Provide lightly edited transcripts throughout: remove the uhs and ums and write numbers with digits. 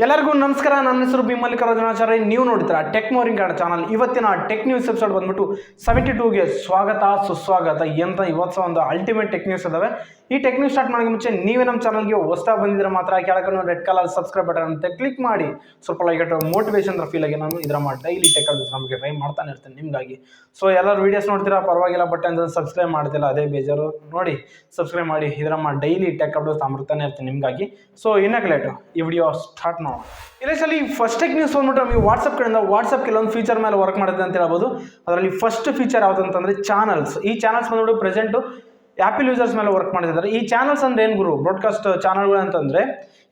ಎಲ್ಲರಿಗೂ ನಮಸ್ಕಾರ. ನನ್ನ ಹೆಸರು ಬಿ ಮಲ್ಲಿಕಾರ್ಜುನಾಚಾರ್ಯ. ನೀವು ನೋಡ್ತೀರಾ ಟೆಕ್ ಮೋರಿಂಗ್ ಕಾರ್ಡ್ ಚಾನಲ್. ಇವತ್ತಿನ ಟೆಕ್ ನ್ಯೂಸ್ ಎಪಿಸೋಡ್ ಬಂದ್ಬಿಟ್ಟು 72ಗೆ ಸ್ವಾಗತ ಸುಸ್ವಾಗತ. ಎಂತ ಇವತ್ತು ಒಂದು ಅಲ್ಟಿಮೇಟ್ ಟೆಕ್ ನ್ಯೂಸ್ ಇದಾವೆ. ಈ ಟೆಕ್ ನ್ಯೂಸ್ ಸ್ಟಾರ್ಟ್ ಮಾಡೋಕೆ ಮುಂಚೆ ನೀವೇ ನಮ್ಮ ಚಾನಲ್ಗೆ ಹೊಸದಾಗಿ ಬಂದಿದ್ರೆ ಮಾತ್ರ ಕೆಳಗಡೆ ರೆಡ್ ಕಲರ್ ಸಬ್ಸ್ಕ್ರೈಬ್ ಬಟನ್ ಅಂತ ಕ್ಲಿಕ್ ಮಾಡಿ ಸ್ವಲ್ಪ ಲೈಕ್ ಮೋಟಿವೇಶನ್ ಫೀಲ್ ಆಗಿ ನಾನು ಇದರ ಡೈಲಿ ಟೆಕ್ ನಮಗೆ ಟ್ರೈ ಮಾಡ್ತಾನೆ ಇರ್ತೇನೆ ನಿಮಗಾಗಿ. ಸೊ ಎಲ್ಲರೂ ವೀಡಿಯೋಸ್ ನೋಡ್ತೀರಾ ಪರವಾಗಿಲ್ಲ, ಬಟ್ ಅಂದ್ರೆ ಸಬ್ಸ್ಕ್ರೈಬ್ ಮಾಡ್ತಿಲ್ಲ ಅದೇ ಬೇಜಾರು. ನೋಡಿ ಸಬ್ಸ್ಕ್ರೈಬ್ ಮಾಡಿ, ಇದರ ಡೈಲಿ ಟೆಕ್ ಅಪ್ಡೇಟ್ಸ್ ತಾಂಬಿರ್ತಾನೆ ಇರ್ತೀನಿ ನಿಮಗಾಗಿ. ಸೊ ಇನ್ನಕ್ಕೆ ಲೇಟು ಈ ವಿಡಿಯೋ ಸ್ಟಾರ್ಟ್ ಮಾಡೋಣ. ಇಲ್ಲಿ ಫಸ್ಟ್ ಟೆಕ್ ನ್ಯೂಸ್ ಬಂದ್ಬಿಟ್ಟು ನಮಗೆ ವಾಟ್ಸಪ್ ಕಡೆಯಿಂದ ವಾಟ್ಸಪ್ ಕೆಲವೊಂದು ಫೀಚರ್ ಮೇಲೆ ವರ್ಕ್ ಮಾಡಿದೆ ಅಂತ ಹೇಳ್ಬೋದು. ಅದರಲ್ಲಿ ಫಸ್ಟ್ ಫೀಚರ್ ಯಾವುದು ಅಂತಂದ್ರೆ ಚಾನಲ್ಸ್. ಈ ಚಾನಲ್ಸ್ ಬಂದ್ಬಿಟ್ಟು ಪ್ರೆಸೆಂಟು ಆ್ಯಪಲ್ ಯೂಸರ್ಸ್ ಮೇಲೆ ವರ್ಕ್ ಮಾಡಿದ್ದಾರೆ. ಈ ಚಾನಲ್ಸ್ ಅಂದ್ರೆ ಏನು ಗುರು? ಬ್ರಾಡ್ಕಾಸ್ಟ್ ಚಾನಲ್ಗಳು ಅಂತಂದ್ರೆ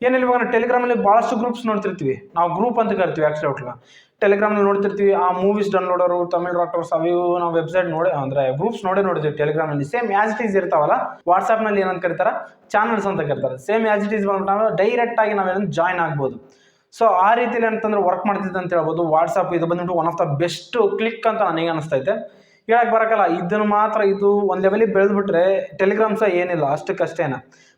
ಏನಿಲ್ಲ, ಇವಾಗ ನಾವು ಟೆಲಿಗ್ರಾಮಲ್ಲಿ ಭಾಳಷ್ಟು ಗ್ರೂಪ್ಸ್ ನೋಡ್ತಿರ್ತೀವಿ. ನಾವು ಗ್ರೂಪ್ ಅಂತ ಕರಿತೀವಿ ಆಕ್ಚುಲಿ ಒಟ್ಲ. ಟೆಲಿಗ್ರಾಮಲ್ಲಿ ನೋಡ್ತಿರ್ತೀವಿ, ಆ ಮೂವೀಸ್ ಡೌನ್ಲೋಡರು, ತಮಿಳ್ ರಾಕ್ಟರ್ಸ್ ಅವು ನಾವು ವೆಬ್ಸೈಟ್ ನೋಡಿ ಅಂದರೆ ಗ್ರೂಪ್ಸ್ ನೋಡಿರ್ತೀವಿ ಟೆಲಿಗ್ರಾಮಲ್ಲಿ. ಸೇಮ್ ಆಸ್ ಇಟ್ ಈಸ್ ಇರ್ತಾವಲ್ಲ, ವಾಟ್ಸಪ್ನಲ್ಲಿ ಏನಂತ ಕರೀತಾರೆ ಚಾನಲ್ಸ್ ಅಂತ ಕರೀತಾರೆ. ಸೇಮ್ ಆಸ್ ಇಟ್ ಈಸ್ ಬಂದ್ಬಿಟ್ಟು ಡೈರೆಕ್ಟ್ ಆಗಿ ನಾವೇನೋ ಜಾಯ್ನ್ ಆಗ್ಬೋದು. ಸೊ ಆ ರೀತಿಯಲ್ಲಿ ಅಂತಂದ್ರೆ ವರ್ಕ್ ಮಾಡ್ತಿದ್ದೆ ಅಂತ ಹೇಳ್ಬೋದು. ವಾಟ್ಸಪ್ ಇದು ಬಂದ್ಬಿಟ್ಟು one of the best click ಅಂತ ನನಗೆ ಅನಿಸ್ತೈತೆ. ಹೇಳಕ್ಕೆ ಬರೋಕ್ಕಲ್ಲ, ಇದನ್ನು ಮಾತ್ರ ಇದು ಒಂದು ಲೆವೆಲಿಗೆ ಬೆಳೆದ್ಬಿಟ್ರೆ ಟೆಲಿಗ್ರಾಮ್ ಸಹ ಏನಿಲ್ಲ ಅಷ್ಟಕ್ಕಷ್ಟೇನ.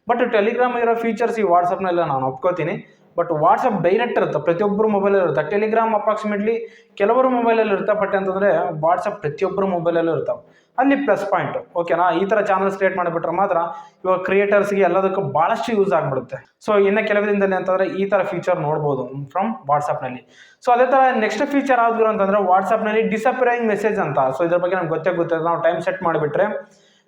ಬಟ್ ಟೆಲಿಗ್ರಾಮ್ ಇರೋ ಫೀಚರ್ಸ್ ಈ ವಾಟ್ಸಪ್ನೆಲ್ಲ ನಾನು ಒಪ್ಕೋತೀನಿ. ಬಟ್ ವಾಟ್ಸಪ್ ಡೈರೆಕ್ಟ್ ಇರುತ್ತೆ, ಪ್ರತಿಯೊಬ್ಬರು ಮೊಬೈಲಲ್ಲಿ ಇರುತ್ತೆ. ಟೆಲಿಗ್ರಾಮ್ ಅಪ್ರಾಕ್ಸಿಮೇಟ್ಲಿ ಕೆಲವರು ಮೊಬೈಲಲ್ಲಿ ಇರುತ್ತೆ, ಬಟ್ ಅಂತಂದರೆ ವಾಟ್ಸಪ್ ಪ್ರತಿಯೊಬ್ಬರು ಮೊಬೈಲಲ್ಲೂ ಇರ್ತಾವೆ. ಅಲ್ಲಿ ಪ್ಲಸ್ ಪಾಯಿಂಟ್. ಓಕೆನಾ? ಈ ಥರ ಚಾನಲ್ಸ್ ಕ್ರಿಯೇಟ್ ಮಾಡಿಬಿಟ್ರೆ ಮಾತ್ರ ಇವಾಗ ಕ್ರಿಯೇಟರ್ಸ್ಗೆ ಎಲ್ಲದಕ್ಕೂ ಭಾಳಷ್ಟು ಯೂಸ್ ಆಗಿಬಿಡುತ್ತೆ. ಸೊ ಇನ್ನು ಕೆಲವು ದಿನದಲ್ಲಿ ಅಂತಂದರೆ ಈ ಥರ ಫೀಚರ್ ನೋಡ್ಬೋದು ಫ್ರಮ್ ವಾಟ್ಸಪ್ನಲ್ಲಿ. ಸೊ ಅದೇ ಥರ ನೆಕ್ಸ್ಟ್ ಫೀಚರ್ ಯಾವ್ದು ಅಂತಂದರೆ ವಾಟ್ಸಪ್ನಲ್ಲಿ ಡಿಸಪಿಯರಿಂಗ್ ಮೆಸೇಜ್ ಅಂತ. ಸೊ ಇದ್ರ ಬಗ್ಗೆ ನಮ್ಗೆ ಗೊತ್ತಿರುತ್ತೆ. ನಾವು ಟೈಮ್ ಸೆಟ್ ಮಾಡಿಬಿಟ್ರೆ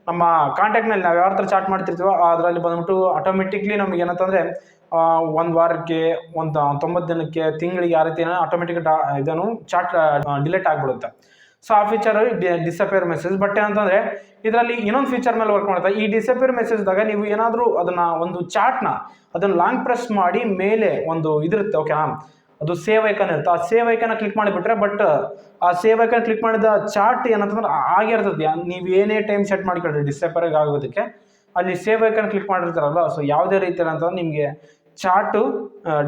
ನಮ್ಮ ಕಾಂಟ್ಯಾಕ್ಟ್ನಲ್ಲಿ ನಾವು ಯಾವ ಥರ ಚಾಟ್ ಮಾಡ್ತಿರ್ತೀವೋ ಅದರಲ್ಲಿ ಬಂದ್ಬಿಟ್ಟು ಆಟೋಮೆಟಿಕ್ಲಿ ನಮ್ಗೆ ಏನಂತಂದರೆ ಒಂದು ವಾರಕ್ಕೆ, ಒಂದು 90 ದಿನಕ್ಕೆ, ತಿಂಗಳಿಗೆ ಯಾವ ರೀತಿ ಆಟೋಮೆಟಿಕ್ ಇದನ್ನು ಚಾಟ್ ಡಿಲೀಟ್ ಆಗಿಬಿಡುತ್ತೆ. ಸೊ ಆ ಫೀಚರ್ ಡಿಸಪಿಯರ್ ಮೆಸೇಜ್. ಬಟ್ ಏನಂತಂದರೆ ಇದರಲ್ಲಿ ಇನ್ನೊಂದು ಫೀಚರ್ ಮೇಲೆ ವರ್ಕ್ ಮಾಡುತ್ತೆ. ಈ ಡಿಸಪಿಯರ್ ಮೆಸೇಜ್ದಾಗ ನೀವು ಏನಾದರೂ ಅದನ್ನು ಒಂದು ಚಾಟ್ನ ಅದನ್ನು ಲಾಂಗ್ ಪ್ರೆಸ್ ಮಾಡಿ ಮೇಲೆ ಒಂದು ಇದಿರುತ್ತೆ, ಓಕೆನಾ? ಅದು ಸೇವ್ ಐಕನ್ ಇರುತ್ತೆ. ಆ ಸೇವ್ ಐಕನ್ ಕ್ಲಿಕ್ ಮಾಡಿಬಿಟ್ರೆ ಬಟ್ ಆ ಸೇವ್ ಐಕನ್ ಕ್ಲಿಕ್ ಮಾಡಿದ ಚಾಟ್ ಏನಂತಂದ್ರೆ ಆಗಿರ್ತದೆ. ನೀವು ಏನೇ ಟೈಮ್ ಸೆಟ್ ಮಾಡಿಕೊಳ್ರಿ ಡಿಸಪಿಯರ್ ಆಗೋದಕ್ಕೆ, ಅಲ್ಲಿ ಸೇವ್ ಐಕನ್ ಕ್ಲಿಕ್ ಮಾಡಿರ್ತಾರಲ್ಲ, ಸೊ ಯಾವುದೇ ರೀತಿಯಲ್ಲಿ ಅಂತಂದ್ರೆ ನಿಮಗೆ ಚಾಟು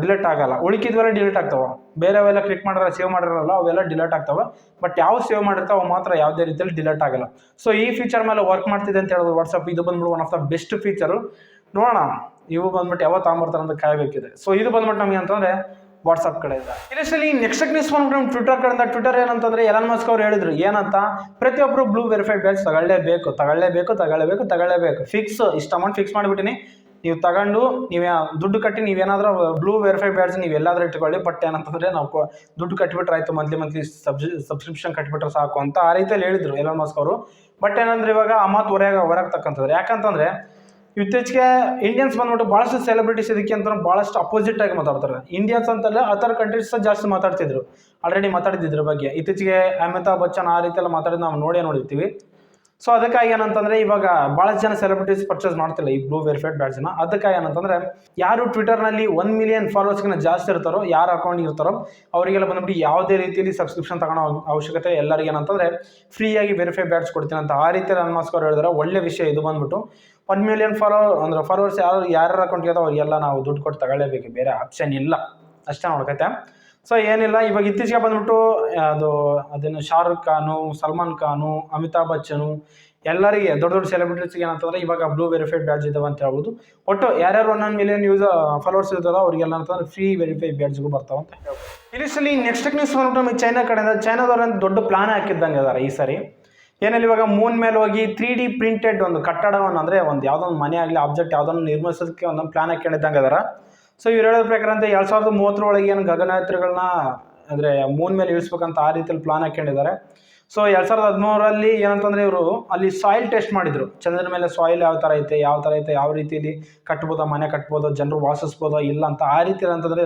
ಡಿಲೀಟ್ ಆಗಲ್ಲ. ಉಳಿಕಿದ್ವೆಲ್ಲ ಡಿಲೀಟ್ ಆಗ್ತಾವೆ. ಬೇರೆವೆಲ್ಲ ಕ್ಲಿಕ್ ಮಾಡಿದ್ರೆ ಸೇವ್ ಮಾಡಿರಲ್ಲ ಅವೆಲ್ಲ ಡಿಲೀಟ್ ಆಗ್ತವೆ. ಬಟ್ ಯಾವ ಸೇವ್ ಮಾಡಿರ್ತಾವೆ ಮಾತ್ರ ಯಾವುದೇ ರೀತಿಯಲ್ಲಿ ಡಿಲೀಟ್ ಆಗಲ್ಲ. ಸೊ ಈ ಫೀಚರ್ ಮೇಲೆ ವರ್ಕ್ ಮಾಡ್ತಿದೆ ಅಂತ ಹೇಳ್ಬೋದು ವಾಟ್ಸಪ್. ಇದು ಬಂದ್ಬಿಟ್ಟು one of the best feature. ನೋಡೋಣ ಇವು ಬಂದ್ಬಿಟ್ಟು ಯಾವತ್ತು ತಾಂಬರ್ತಾರೆ ಅಂತ ಕಾಯಬೇಕಿದೆ. ಸೊ ಇದು ಬಂದ್ಬಿಟ್ಟು ನಮಗೆ ಅಂತಂದರೆ ವಾಟ್ಸಪ್ ಕಡೆಯಿಂದ. ಇಲ್ಲಿ ನೆಕ್ಸ್ಟ್ ನ್ಯೂಸ್ ಬಂದ್ಬಿಟ್ಟು ನಮ್ಮ ಟ್ವಿಟರ್ ಕಡೆಯಿಂದ. ಟ್ವಿಟರ್ ಏನಂತಂದ್ರೆ ಎಲಾನ್ ಮಸ್ಕ್ ಅವ್ರು ಹೇಳಿದ್ರು ಏನಂತ, ಪ್ರತಿಯೊಬ್ಬರು ಬ್ಲೂ ವೆರಿಫೈಡ್ ಬ್ಯಾಡ್ಜ್ ತಗೊಳ್ಳೇಬೇಕು. ಫಿಕ್ಸ್ ಇಷ್ಟು ಅಮೌಂಟ್ ಫಿಕ್ಸ್ ಮಾಡಿಬಿಟ್ಟಿನಿ, ನೀವು ತಗೊಂಡು ನೀವೇ ದುಡ್ಡು ಕಟ್ಟಿ ನೀವೇನಾದ್ರೂ ಬ್ಲೂ ವೆರಿಫೈಡ್ ಬ್ಯಾಡ್ಜ್ ನೀವು ಎಲ್ಲಾದ್ರೂ ಇಟ್ಕೊಳ್ಳಿ. ಬಟ್ ಏನಂತಂದರೆ ನಾವು ದುಡ್ಡು ಕಟ್ಟಿಬಿಟ್ರೆ ಆಯಿತು, ಮಂತ್ಲಿ ಸಬ್ಸ್ಕ್ರಿಪ್ಷನ್ ಕಟ್ಟಿಬಿಟ್ರೆ ಸಾಕು ಅಂತ ಆ ರೀತಿಯಲ್ಲಿ ಹೇಳಿದ್ರು ಎಲಾನ್ ಮಸ್ಕ್ ಅವರು. ಬಟ್ ಏನಂದ್ರೆ ಇವಾಗ ಆ ಮಾತು ಹೊರಗೆ ತಕ್ಕಂಥದ್ದು. ಯಾಕಂತಂದರೆ ಇತ್ತೀಚೆಗೆ ಇಂಡಿಯನ್ಸ್ ಬಂದ್ಬಿಟ್ಟು ಭಾಳಷ್ಟು ಸೆಲೆಬ್ರಿಟೀಸ್ ಇದಕ್ಕೆ ಅಂತ ಭಾಳಷ್ಟು ಅಪೋಸಿಟ್ ಆಗಿ ಮಾತಾಡ್ತಾರೆ. ಇಂಡಿಯನ್ಸ್ ಅಂತಲ್ಲ, ಅದರ್ ಕಂಟ್ರೀಸ್ ಜಾಸ್ತಿ ಮಾತಾಡ್ತಿದ್ರು, ಆಲ್ರೆಡಿ ಮಾತಾಡ್ತಿದ್ರ ಬಗ್ಗೆ. ಇತ್ತೀಚೆಗೆ ಅಮಿತಾಬ್ ಬಚ್ಚನ್ ಆ ರೀತಿಯೆಲ್ಲ ಮಾತಾಡಿದ್ದು ನಾವು ನೋಡಿರ್ತೀವಿ. ಸೊ ಅದಕ್ಕಾಗಿ ಏನಂತಂದರೆ ಇವಾಗ ಭಾಳಷ್ಟು ಜನ ಸೆಲೆಬ್ರಿಟೀಸ್ ಪರ್ಚೇಸ್ ಮಾಡ್ತಿಲ್ಲ ಈ ಬ್ಲೂ ವೆರಿಫೈಡ್ ಬ್ಯಾಡ್ಜ್ನ. ಅದಕ್ಕಾಗಿ ಏನಂತಂದರೆ ಯಾರು ಟ್ವಿಟರ್ನಲ್ಲಿ 1 ಮಿಲಿಯನ್ ಫಾಲೋವರ್ಸ್ಗಿಂತ ಜಾಸ್ತಿ ಇರ್ತಾರೋ, ಯಾರ ಅಕೌಂಟ್ ಇರ್ತಾರೋ ಅವರಿಗೆಲ್ಲ ಬಂದ್ಬಿಟ್ಟು ಯಾವುದೇ ರೀತಿಯಲ್ಲಿ ಸಬ್ಸ್ಕ್ರಿಪ್ಷನ್ ತಗೊಳ್ಳೋ ಅವಶ್ಯಕತೆ ಎಲ್ಲರಿಗೆ ಏನಂತಂದರೆ ಫ್ರೀಯಾಗಿ ವೆರಿಫೈಡ್ ಬ್ಯಾಡ್ಜ್ ಕೊಡ್ತೀನಿ ಅಂತ ಆ ರೀತಿಯಲ್ಲಿ ಎಲಾನ್ ಮಸ್ಕ್ ಅವ್ರು ಹೇಳಿದ್ರೆ ಒಳ್ಳೆ ವಿಷಯ. ಇದು ಬಂದ್ಬಿಟ್ಟು 1 ಮಿಲಿಯನ್ ಫಾಲೋವರ್ಸ್ ಯಾರ ಅಕೌಂಟ್ಗೆ ಅದಾವ ಅವ್ರಿಗೆಲ್ಲ ನಾವು ದುಡ್ಡು ಕೊಟ್ಟು ತಗೊಳ್ಳೇಬೇಕು, ಬೇರೆ ಆಪ್ಷನ್ ಇಲ್ಲ. ಅಷ್ಟೇ ನೋಡ್ಕೈತೆ. ಸೊ ಏನಿಲ್ಲ, ಇವಾಗ ಇತ್ತೀಚೆಗೆ ಬಂದ್ಬಿಟ್ಟು ಅದನ್ನು ಶಾರುಖ್ ಖಾನು, ಸಲ್ಮಾನ್ ಖಾನು, ಅಮಿತಾಬ್ ಬಚ್ಚನು ಎಲ್ಲರಿಗೆ ದೊಡ್ಡ ಸೆಲೆಬ್ರಿಟೀಸ್ಗೆ ಏನಂತಂದ್ರೆ ಇವಾಗ ಬ್ಲೂ ವೆರಿಫೈಡ್ ಬ್ಯಾಡ್ಜ್ ಇದಾವೆ ಅಂತ ಹೇಳ್ಬೋದು. ಒಟ್ಟು ಯಾರ್ಯಾರು 1 ಮಿಲಿಯನ್ ಫಾಲೋವರ್ಸ್ ಇರ್ತಾರೋ ಅವ್ರಿಗೆಲ್ಲ ಅಂತಂದ್ರೆ ಫ್ರೀ ವೆರಿಫೈಡ್ ಬ್ಯಾಡ್ಜ್ಗೂ ಬರ್ತಾವೆ ಅಂತ ಹೇಳ್ಬೋದು. ಇಲ್ಲಿ ನೆಕ್ಸ್ಟ್ ನ್ಯೂಸ್ ಬಂದ್ಬಿಟ್ಟು ನಮಗೆ ಚೈನಾ ಕಡೆಯಿಂದ. ಚೈನಾದವ್ರ ದೊಡ್ಡ ಪ್ಲಾನ್ ಹಾಕಿದ್ದಂಗೆ ಅದಾರೆ ಈ ಸಾರಿ. ಏನಲ್ಲಿ ಇವಾಗ ಮೂನ್ ಮೇಲೆ ಹೋಗಿ 3D ಪ್ರಿಂಟೆಡ್ ಒಂದು ಕಟ್ಟಡವನ್ನು, ಅಂದರೆ ಒಂದು ಯಾವುದೋ ಒಂದು ಮನೆ ಆಗಲಿ ಆಬ್ಜೆಕ್ಟ್ ಯಾವುದನ್ನು ನಿರ್ಮಿಸೋದಕ್ಕೆ ಒಂದೊಂದು ಪ್ಲಾನ್ ಹಾಕೊಂಡಿದ್ದಂಗೆ ಅದಾರ. ಸೊ ಇವ್ರು ಹೇಳೋದ್ರ ಪ್ರಕಾರ ಅಂತ 2030 ಏನು ಗಗನಯಾತ್ರಿಗಳನ್ನ ಅಂದರೆ ಮೂನ್ ಮೇಲೆ ಇಳಿಸ್ಬೇಕಂತ ಆ ರೀತಿಯಲ್ಲಿ ಪ್ಲಾನ್ ಹಾಕೊಂಡಿದ್ದಾರೆ. ಸೊ 2013 ಏನಂತಂದರೆ ಇವರು ಅಲ್ಲಿ ಸಾಯಿಲ್ ಟೆಸ್ಟ್ ಮಾಡಿದರು. ಚಂದ್ರನ ಮೇಲೆ ಸಾಯಿಲ್ ಯಾವ ಥರ ಐತೆ, ಯಾವ ರೀತಿಯಲ್ಲಿ ಕಟ್ಬೋದಾ, ಮನೆ ಕಟ್ಬೋದಾ, ಜನರು ವಾಸಿಸ್ಬೋದಾ ಇಲ್ಲ ಅಂತ ಆ ರೀತಿಯಲ್ಲಿ ಅಂತಂದರೆ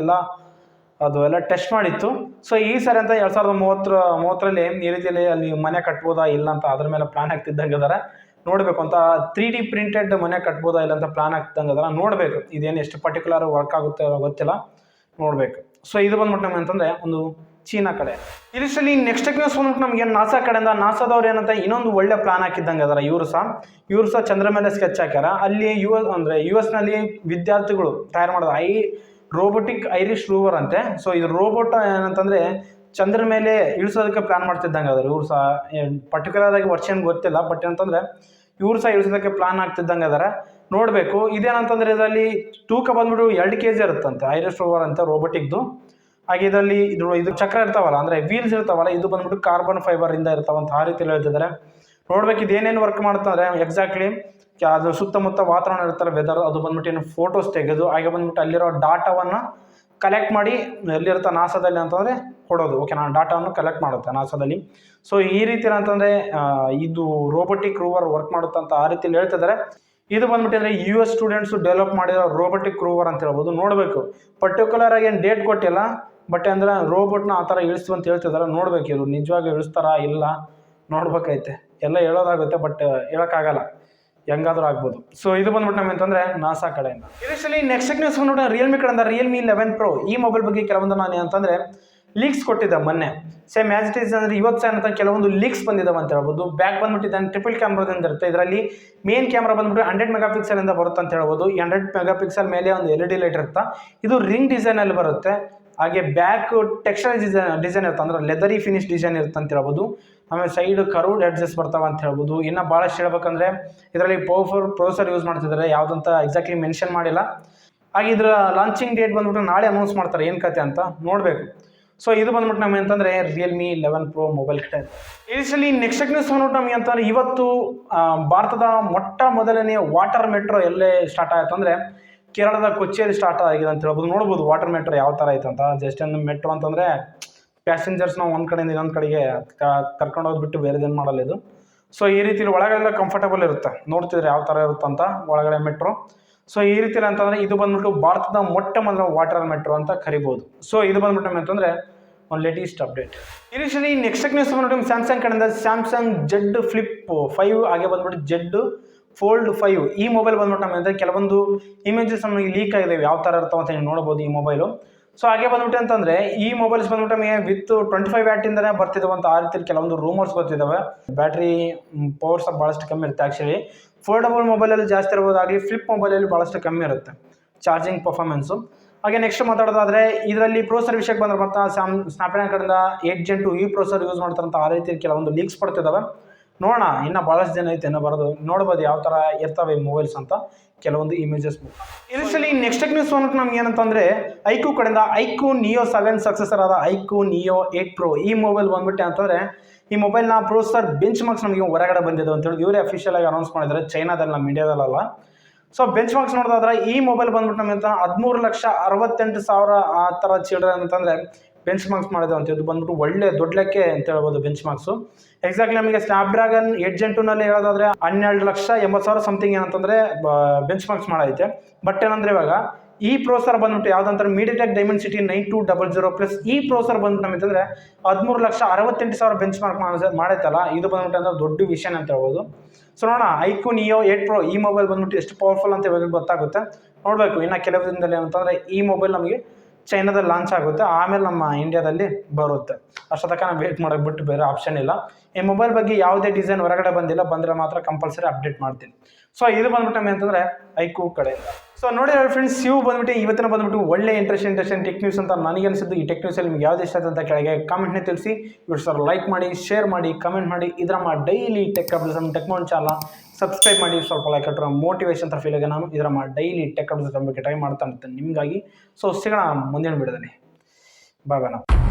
ಎಲ್ಲ ಟೆಸ್ಟ್ ಮಾಡಿತ್ತು. ಸೊ ಈ ಸರಿ ಅಂತ 2030 ಈ ರೀತಿಯಲ್ಲಿ ಅಲ್ಲಿ ಮನೆ ಕಟ್ಬೋದಾ ಇಲ್ಲ ಅಂತ ಅದ್ರ ಮೇಲೆ ಪ್ಲಾನ್ ಹಾಕ್ತಿದ್ದಂಗೆ ಅದಾರ. ನೋಡಬೇಕು ಅಂತ 3D ಪ್ರಿಂಟೆಡ್ ಮನೆ ಕಟ್ಬೋದಾ ಇಲ್ಲ ಅಂತ ಪ್ಲಾನ್ ಹಾಕ್ತಿದ್ದಂಗೆ ಅದರ. ನೋಡಬೇಕು ಇದೇನು ಎಷ್ಟು ಪರ್ಟಿಕ್ಯುಲರ್ ವರ್ಕ್ ಆಗುತ್ತೆ ಗೊತ್ತಿಲ್ಲ, ನೋಡಬೇಕು. ಸೊ ಇದು ಬಂದ್ಬಿಟ್ಟು ನಮ್ಗೆ ಅಂತಂದರೆ ಒಂದು ಚೀನಾ ಕಡೆ. ಇಲ್ಲಿ ನೆಕ್ಸ್ಟ್ ನ್ಯೂಸ್ ಬಂದ್ಬಿಟ್ಟು ನಮಗೆ ನಾಸಾ ಕಡೆಯಿಂದ. ನಾಸಾದವ್ರು ಏನಂತ ಇನ್ನೊಂದು ಒಳ್ಳೆ ಪ್ಲಾನ್ ಹಾಕಿದ್ದಂಗೆ ಅದರ. ಇವರು ಸಹ ಚಂದ್ರ ಮೇಲೆ ಸ್ಕೆಚ್ ಹಾಕ್ಯಾರ. ಅಲ್ಲಿ US ನಲ್ಲಿ ವಿದ್ಯಾರ್ಥಿಗಳು ತಯಾರು ಮಾಡೋದು ರೋಬೋಟಿಕ್ ಐರಿಷ್ ರೂವರ್ ಅಂತೆ. ಸೊ ಇದು ರೋಬೋಟ್ ಏನಂತಂದರೆ ಚಂದ್ರ ಮೇಲೆ ಇಳಿಸೋದಕ್ಕೆ ಪ್ಲಾನ್ ಮಾಡ್ತಿದ್ದಂಗೆ ಅದ್ರ. ಇವ್ರು ಸಹ ಪರ್ಟಿಕ್ಯುಲರ್ ಆಗಿ ವರ್ಷನ್ ಗೊತ್ತಿಲ್ಲ, ಬಟ್ ಏನಂತಂದರೆ ಇವರು ಸಹ ಇಳಿಸೋದಕ್ಕೆ ಪ್ಲಾನ್ ಆಗ್ತಿದ್ದಂಗೆ ಅದಾರೆ, ನೋಡಬೇಕು. ಇದೇನಂತಂದ್ರೆ ಇದರಲ್ಲಿ ತೂಕ ಬಂದ್ಬಿಟ್ಟು 2 kg ಇರುತ್ತಂತೆ ಐರಿಸ್ ರೋವರ್ ಅಂತ ರೋಬೋಟಿಕ್ದು. ಹಾಗೆ ಇದರಲ್ಲಿ ಇದು ಚಕ್ರ ಇರ್ತಾವಲ್ಲ, ಅಂದ್ರೆ ವೀಲ್ಸ್ ಇರ್ತಾವಲ್ಲ, ಇದು ಬಂದ್ಬಿಟ್ಟು ಕಾರ್ಬನ್ ಫೈಬರ್ ಇಂದ ಇರ್ತಾವಂತ ಆ ರೀತಿ ಹೇಳ್ತಿದ್ದಾರೆ. ನೋಡ್ಬೇಕು ಇದು ಏನೇನು ವರ್ಕ್ ಮಾಡ್ತಾರೆ ಎಕ್ಸಾಕ್ಟ್ಲಿ. ಅದು ಸುತ್ತಮುತ್ತ ವಾತಾವರಣ ಇರ್ತಾರೆ ವೆದರ್, ಅದು ಬಂದ್ಬಿಟ್ಟು ಏನು ಫೋಟೋಸ್ ತೆಗೆದು ಹಾಗೆ ಬಂದ್ಬಿಟ್ಟು ಅಲ್ಲಿರೋ ಡಾಟಾವನ್ನ ಕಲೆಕ್ಟ್ ಮಾಡಿ ಎಲ್ಲಿರುತ್ತೆ ನಾಸಾದಲ್ಲಿ ಅಂತಂದ್ರೆ ಕೊಡೋದು. ಓಕೆ, ನಾನು ಡಾಟಾವನ್ನು ಕಲೆಕ್ಟ್ ಮಾಡುತ್ತೆ ನಾಸಾದಲ್ಲಿ. ಸೊ ಈ ರೀತಿ ಅಂತಂದ್ರೆ ಇದು ರೋಬೋಟಿಕ್ ರೂವರ್ ವರ್ಕ್ ಮಾಡುತ್ತೆ ಅಂತ ಆ ರೀತಿಯಲ್ಲಿ ಹೇಳ್ತಿದ್ದಾರೆ. ಇದು ಬಂದ್ಬಿಟ್ಟಿದ್ರೆ US ಸ್ಟೂಡೆಂಟ್ಸ್ ಡೆವಲಪ್ ಮಾಡಿರೋ ರೋಬೋಟಿಕ್ ರೂವರ್ ಅಂತ ಹೇಳ್ಬೋದು. ನೋಡಬೇಕು, ಪರ್ಟಿಕ್ಯುಲರ್ ಆಗಿ ಏನು ಡೇಟ್ ಕೊಟ್ಟಿಲ್ಲ, ಬಟ್ ಅಂದ್ರೆ ರೋಬೋಟ್ನ ಆ ಥರ ಇಳಿಸ್ತು ಅಂತ ಹೇಳ್ತಿದ್ದಾರೆ. ನೋಡ್ಬೇಕು ಇದು ನಿಜವಾಗಿ ಇಳಿಸ್ತಾರಾ ಇಲ್ಲ ನೋಡ್ಬೇಕೈತೆ. ಎಲ್ಲ ಹೇಳೋದಾಗುತ್ತೆ ಬಟ್ ಹೇಳೋಕ್ಕಾಗಲ್ಲ, ಹೆಂಗಾದ್ರೂ ಆಗ್ಬೋದು. ಸೊ ಇದು ಬಂದ್ಬಿಟ್ಟು ನಮ್ಗೆ ಅಂತಂದ್ರೆ ನಾಸಾ ಕಡೆಯಿಂದ. ಇದರಲ್ಲಿ ನೆಕ್ಸ್ಟ್ ನ್ಯೂಸ್ ಬಂದ್ಬಿಟ್ಟು ರಿಯಲ್ಮಿ ಕಡೆಯಿಂದ ರಿಯಲ್ಮಿ 11 Pro ಈ ಮೊಬೈಲ್ ಬಗ್ಗೆ ಕೆಲವೊಂದು ನಾನು ಏನಂತಂದ್ರೆ ಲೀಕ್ಸ್ ಕೊಟ್ಟಿದ್ದೆ ಮೊನ್ನೆ. ಸೇಮ್ ಆಸ್ ಇಟ್ ಈಸ್ ಅಂದ್ರೆ ಇವತ್ತು ಅಂತ ಕೆಲವೊಂದು ಲೀಕ್ಸ್ ಬಂದಿದ್ದಾವೆ ಅಂತ ಹೇಳ್ಬೋದು. ಬ್ಯಾಕ್ ಬಂದ್ಬಿಟ್ಟಿದ್ದಾನೆ ಟ್ರಿಪಲ್ ಕ್ಯಾಮ್ರಾದಿಂದ ಇರುತ್ತೆ. ಇದರಲ್ಲಿ ಮೇನ್ ಕ್ಯಾಮ್ರಾ ಬಂದ್ಬಿಟ್ಟು 100 ಮೆಗಾಪಿಕ್ಸೆಲ್ ಇಂದ ಬರುತ್ತೆ ಅಂತ ಹೇಳ್ಬೋದು. ಈ 100 ಮೆಗಾಪಿಕ್ಸೆಲ್ ಮೇಲೆ ಒಂದು LED ಲೈಟ್ ಇರುತ್ತೆ. ಇದು ರಿಂಗ್ ಡಿಸೈನ್ ಅಲ್ಲಿ ಬರುತ್ತೆ. ಹಾಗೆ ಬ್ಯಾಕ್ ಟೆಕ್ಸ್ಚರ್ ಡಿಸೈನ್ ಇರುತ್ತೆ, ಅಂದ್ರೆ ಲೆದರಿ ಫಿನಿಶ್ ಡಿಸೈನ್ ಇರುತ್ತೆ ಅಂತ ಹೇಳ್ಬೋದು. ಆಮೇಲೆ ಸೈಡ್ ಕರ್ವ್ಡ್ ಎಡ್ಜಸ್ ಬರ್ತಾವ ಅಂತ ಹೇಳ್ಬೋದು. ಇನ್ನು ಭಾಳಷ್ಟು ಹೇಳ್ಬೇಕಂದ್ರೆ ಇದರಲ್ಲಿ ಪವರ್ಫುಲ್ ಪ್ರೊಸೆಸರ್ ಯೂಸ್ ಮಾಡ್ತಿದ್ದಾರೆ, ಯಾವುದಂತ ಎಕ್ಸಾಕ್ಟ್ಲಿ ಮೆನ್ಷನ್ ಮಾಡಿಲ್ಲ. ಹಾಗೆ ಇದರ ಲಾಂಚಿಂಗ್ ಡೇಟ್ ಬಂದ್ಬಿಟ್ಟು ನಾಳೆ ಅನೌನ್ಸ್ ಮಾಡ್ತಾರೆ, ಏನು ಕತೆ ಅಂತ ನೋಡಬೇಕು. ಸೊ ಇದು ಬಂದ್ಬಿಟ್ಟು ನಮಗೆ ಅಂತಂದ್ರೆ ರಿಯಲ್ಮಿ 11 Pro ಮೊಬೈಲ್ ಕಡೆ. ಇದರಲ್ಲಿ ನೆಕ್ಸ್ಟ್ ನ್ಯೂಸ್ ಬಂದ್ಬಿಟ್ಟು ನಮಗೆ ಅಂತಂದ್ರೆ ಇವತ್ತು ಭಾರತದ ಮೊಟ್ಟ ಮೊದಲನೇ ವಾಟರ್ ಮೆಟ್ರೋ ಎಲ್ಲೇ ಸ್ಟಾರ್ಟ್ ಆಯ್ತು ಅಂದ್ರೆ ಕೇರಳದ ಕೊಚ್ಚಿಯಲ್ಲಿ ಸ್ಟಾರ್ಟ್ ಆಗಿದೆ ಅಂತ ಹೇಳ್ಬೋದು. ನೋಡ್ಬೋದು ವಾಟರ್ ಮೆಟ್ರೋ ಯಾವ ಥರ ಆಯ್ತು ಅಂತ. ಜಸ್ಟ್ ಒಂದು ಮೆಟ್ರೋ ಅಂತಂದರೆ ಪ್ಯಾಸೆಂಜರ್ಸ್ನ ಒಂದು ಕಡೆಯಿಂದ ಇನ್ನೊಂದು ಕಡೆಗೆ ಕರ್ಕೊಂಡು ಹೋಗ್ಬಿಟ್ಟು ಬೇರೆದೇನು ಮಾಡಲ್ಲ ಇದು. ಸೊ ಈ ರೀತಿ ಒಳಗಡೆ ಕಂಫರ್ಟಬಲ್ ಇರುತ್ತೆ, ನೋಡ್ತಿದ್ರೆ ಯಾವ ಥರ ಇರುತ್ತೆ ಅಂತ ಒಳಗಡೆ ಮೆಟ್ರೋ. ಸೊ ಈ ರೀತಿ ಅಂತಂದರೆ ಇದು ಬಂದ್ಬಿಟ್ಟು ಭಾರತದ ಮೊಟ್ಟ ಮೊದಲ ವಾಟರ್ ಮೆಟ್ರೋ ಅಂತ ಕರಿಬೋದು. ಸೊ ಇದು ಬಂದ್ಬಿಟ್ಟು ಅಂತಂದರೆ ಒಂದು ಲೇಟೆಸ್ಟ್ ಅಪ್ಡೇಟ್. ಇದರಲ್ಲಿ ನೆಕ್ಸ್ಟ್ ನ್ಯೂಸ್ ಬಂದ್ಬಿಟ್ಟು ಸ್ಯಾಮ್ಸಂಗ್ ಕಡೆಯಿಂದ ಸ್ಯಾಮ್ಸಂಗ್ Z Flip 5 ಹಾಗೆ ಬಂದ್ಬಿಟ್ಟು Z Fold 5 ಈ ಮೊಬೈಲ್ ಬಂದ್ಬಿಟ್ಟು ನಮಗೆ ಕೆಲವೊಂದು ಇಮೇಜಸ್ ನಮಗೆ ಲೀಕ್ ಆಗಿದ್ದಾವೆ, ಯಾವ ಥರ ಇರ್ತಾವೆ ಅಂತ ನೀವು ನೋಡ್ಬೋದು ಈ ಮೊಬೈಲು. ಸೊ ಹಾಗೆ ಬಂದ್ಬಿಟ್ಟು ಅಂತಂದರೆ ಈ ಮೊಬೈಲ್ಸ್ ಬಂದ್ಬಿಟ್ಟು ನಮಗೆ ವಿತ್ 25 ವ್ಯಾಟಿಂದನೇ ಬರ್ತಿದ್ದಾವೆ ಅಂತ ಆ ರೀತಿಯಲ್ಲಿ ಕೆಲವೊಂದು ರೂಮರ್ಸ್ ಬರ್ತಿದ್ದಾವೆ. ಬ್ಯಾಟ್ರಿ ಪವರ್ ಸಹ ಭಾಳಷ್ಟು ಕಮ್ಮಿ ಇರುತ್ತೆ. ಆ್ಯಕ್ಚುಲಿ ಫೋಲ್ಡಬಲ್ ಮೊಬೈಲಲ್ಲಿ ಜಾಸ್ತಿ ಇರ್ಬೋದಾಗಲಿ, ಫ್ಲಿಪ್ ಮೊಬೈಲಲ್ಲಿ ಭಾಳಷ್ಟು ಕಮ್ಮಿ ಇರುತ್ತೆ ಚಾರ್ಜಿಂಗ್ ಪರ್ಫಾರ್ಮೆನ್ಸು. ಹಾಗೆ ನೆಕ್ಸ್ಟ್ ಮಾತಾಡೋದಾದರೆ ಇದರಲ್ಲಿ ಪ್ರೊಸೆಸರ್ ವಿಷಯಕ್ಕೆ ಬಂದ್ರೆ ಬರ್ತಾ ಸ್ನ್ಯಾಪ್ಡ್ರ್ಯಾಗನ್ ಕಡೆಯಿಂದ 8 Gen 2 ಈ ಪ್ರೊಸೆಸರ್ ಯೂಸ್ ಮಾಡ್ತಾರಂತ ಆ ರೀತಿ ಕೆಲವೊಂದು ಲೀಕ್ಸ್ ಪಡ್ತಿದ್ದಾವೆ. ನೋಡೋಣ, ಇನ್ನು ಭಾಳಷ್ಟು ಜನ ಐತೆ, ಇನ್ನೂ ಬರೋದು ನೋಡ್ಬೋದು ಯಾವ ಥರ ಇರ್ತವೆ ಈ ಮೊಬೈಲ್ಸ್ ಅಂತ ಕೆಲವೊಂದು ಇಮೇಜಸ್. ಇದರಲ್ಲಿ ನೆಕ್ಸ್ಟ್ ನ್ಯೂಸ್ ಬಂದ್ಬಿಟ್ಟು ನಮ್ಗೆ ಏನಂತಂದರೆ ಐಕ್ಯೂ ಕಡೆಯಿಂದ ಐಕ್ಯೂ ನಿಯೋ 7 ಸಕ್ಸೆಸರ್ ಆದ ಐಕ್ಯೂ ನಿಯೋ 8 Pro ಈ ಮೊಬೈಲ್ ಬಂದ್ಬಿಟ್ಟು ಅಂತಂದರೆ ಈ ಮೊಬೈಲ್ನ ಪ್ರೊಸೆಸರ್ ಬೆಂಚ್ ಮಾರ್ಕ್ಸ್ ನಮಗೆ ಹೊರಗಡೆ ಬಂದಿದೆ ಅಂತ ಹೇಳಿ ಇವರೇ ಅಫಿಷಿಯಲ್ ಆಗಿ ಅನೌನ್ಸ್ ಮಾಡಿದ್ದಾರೆ, ಚೈನಾದಲ್ಲಿ, ನಮ್ಮ ಇಂಡಿಯಾದಲ್ಲ. ಸೊ ಬೆಂಚ್ ಮಾರ್ಕ್ಸ್ ನೋಡೋದಾದ್ರೆ ಈ ಮೊಬೈಲ್ ಬಂದ್ಬಿಟ್ಟು ನಮಗೆ 13,68,000 ಆ ಥರ ಚಿಲ್ಡ್ರನ್ ಅಂತಂದರೆ ಬೆಂಚ್ ಮಾರ್ಕ್ಸ್ ಮಾಡಿದೆ ಅಂತ. ಇದು ಬಂದ್ಬಿಟ್ಟು ಒಳ್ಳೆ ದೊಡ್ಡ ಲೆಕ್ಕ ಅಂತ ಹೇಳ್ಬೋದು ಬೆಂಚ್ ಮಾರ್ಕ್ಸು. ಎಕ್ಸಾಕ್ಟ್ಲಿ ನಮಗೆ ಸ್ನ್ಯಾಪ್ಡ್ರ್ಯಾಗನ್ 8 Gen 2ನಲ್ಲಿ ಹೇಳೋದಾದ್ರೆ 12,80,000 ಸಮಥಿಂಗ್ ಏನಂತಂದರೆ ಬೆಂಚ್ ಮಾರ್ಕ್ಸ್ ಮಾಡೈತೆ. ಬಟ್ ಏನಂದ್ರೆ ಇವಾಗ ಈ ಪ್ರೊಸೆಸರ್ ಬಂದ್ಬಿಟ್ಟು ಯಾವುದಂತಾರೆ MediaTek Dimensity 9200 ಪ್ಲಸ್ ಈ ಪ್ರೊಸೆಸರ್ ಬಂದ್ಬಿಟ್ಟು ನಮಗೆ 13,68,000 ಬೆಂಚ್ ಮಾರ್ಕ್ ಮಾಡೈತಲ್ಲ, ಇದು ಬಂದ್ಬಿಟ್ಟು ಅಂದ್ರೆ ದೊಡ್ಡ ವಿಷಯ ಅಂತ ಹೇಳ್ಬೋದು. ಸೊ ನೋಡೋಣ ಐಕ್ಯೂ ನಿಯೋ 8 Pro ಈ ಮೊಬೈಲ್ ಬಂದ್ಬಿಟ್ಟು ಎಷ್ಟು ಪವರ್ಫುಲ್ ಅಂತ ಇವಾಗ ಗೊತ್ತಾಗುತ್ತೆ, ನೋಡಬೇಕು. ಇನ್ನು ಕೆಲವು ದಿನದಲ್ಲಿ ಏನಂತಂದರೆ ಈ ಮೊಬೈಲ್ ನಮಗೆ ಚೈನಾದಲ್ಲಿ ಲಾಂಚ್ ಆಗುತ್ತೆ, ಆಮೇಲೆ ನಮ್ಮ ಇಂಡಿಯಾದಲ್ಲಿ ಬರುತ್ತೆ. ಅಷ್ಟು ತನಕ ನಾವು ವೇಟ್ ಮಾಡೋಕೆ ಬಿಟ್ಟು ಬೇರೆ ಆಪ್ಷನ್ ಇಲ್ಲ. ಈ ಮೊಬೈಲ್ ಬಗ್ಗೆ ಯಾವುದೇ ಡಿಸೈನ್ ಹೊರಗಡೆ ಬಂದಿಲ್ಲ, ಬಂದರೆ ಮಾತ್ರ ಕಂಪಲ್ಸರಿ ಅಪ್ಡೇಟ್ ಮಾಡ್ತೀನಿ. ಸೊ ಇದು ಬಂದ್ಬಿಟ್ಟು ನಮಗೆ ಅಂತಂದರೆ ಐಕ್ಯೂ ಕಡೆಯಿಂದ. ಸೊ ನೋಡಿ ಫ್ರೆಂಡ್ಸ್, ಇವು ಬಂದ್ಬಿಟ್ಟು ಇವತ್ತಿನ ಬಂದ್ಬಿಟ್ಟು ಒಳ್ಳೆ ಇಂಟ್ರೆಸ್ಟಿಂಗ್ ಟೆಕ್ ನ್ಯೂಸ್ ಅಂತ ನನಗೆ ಅನಿಸಿದ್ದು. ಈ ಟೆಕ್ ನ್ಯೂಸಲ್ಲಿ ನಿಮ್ಗೆ ಯಾವ್ದು ಇಷ್ಟ ಅಂತ ಕೆಳಗೆ ಕಾಮೆಂಟ್ನೇ ತಿಳಿಸಿ. ಸರ್ ಲೈಕ್ ಮಾಡಿ, ಶೇರ್ ಮಾಡಿ, ಕಮೆಂಟ್ ಮಾಡಿ. ಇದರ ಡೈಲಿ ಟೆಕ್ ಅಪ್ಡೇಟ್ಸ್ ನಮ್ಮ ಟೆಕ್ನಾಲಜಿ ಚಾನಲ್ ಸಬ್ಸ್ಕ್ರೈಬ್ ಮಾಡಿ. ಸ್ವಲ್ಪ ಲೈಕ್ ಕೊಟ್ಟರೆ ಮೋಟಿವೇಶನ್ ಅಂತ ಫೀಲ್ ಆಗಿ ನಾನು ಇದರ ಡೈಲಿ ಟೆಕ್ ಅಪ್ಡೇಟ್ಸ್ ಬಗ್ಗೆ ಟ್ರೈ ಮಾಡ್ತಾ ಇರ್ತೇನೆ ನಿಮಗಾಗಿ. ಸೊ ಸಿಗೋಣ ಮುಂದಿನ ವಿಡಿಯೋದಲ್ಲಿ. ಬಾಯ್ ಬಾಯ್.